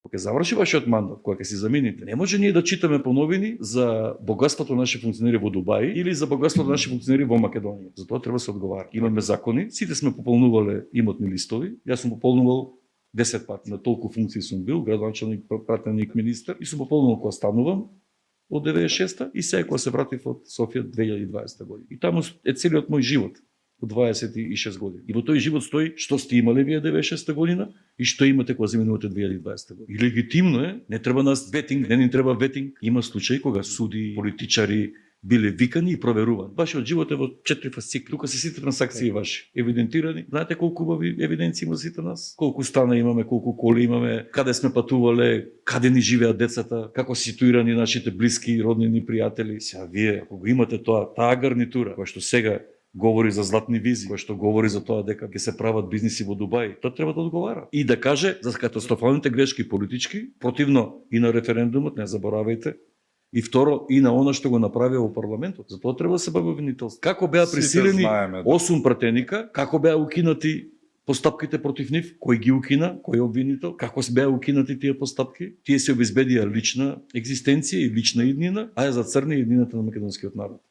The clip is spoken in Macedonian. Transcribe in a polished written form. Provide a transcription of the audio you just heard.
Кога заврши вашиот мандат, кога ќе си замените, не може ние да читаме по новини за богатството на наши функционери во Дубај или за богатството на наши функционери во Македонија. Затоа треба да се одговара. Имаме закони, сите сме пополнувале имотни листови. Јас сум пополнувал 10 пати, на толку функции сум бил, градоначалник, пратеник, министер, и сум пополнувал кога станувам од 96-та и сега кога се вратив од Софија 2020 година. И таму е целиот мој живот. Од 26 години. И во тој живот стои што сте имале вие 96 година и што имате кога заминувате 2020 година. И легитимно е, не треба нас ветинг, не ни треба ветинг. Има случаи кога суди, политичари биле викани и проверувани. Вашиот живот е во 4 фасцикли. Тука се сите трансакции ваши, евидентирани. Знаете колку убави евиденции има за сите нас? Колку стана имаме, колку коли имаме, каде сме патувале, каде ни живеат децата, како се ситуирани нашите блиски, роднини, пријатели. Сега вие, ако го имате таа гарнитура, која што сега говори за златни визи, кој што говори за тоа дека ќе се прават бизниси во Дубај, тоа треба да одговара. И да каже за катастрофалните грешки политички, противно и на референдумот, не заборавајте, и второ и на она што го направи во парламентот. Затоа треба да се бави обвинителство. Како беа присилени 8 пратеника, како беа укинати постапките против нив, кој ги укина, кој е обвинител, како се беа укинати тие постапки, тие се обезбедија лична екзистенција и лична иднина, а е за црни иднината на македонскиот народ.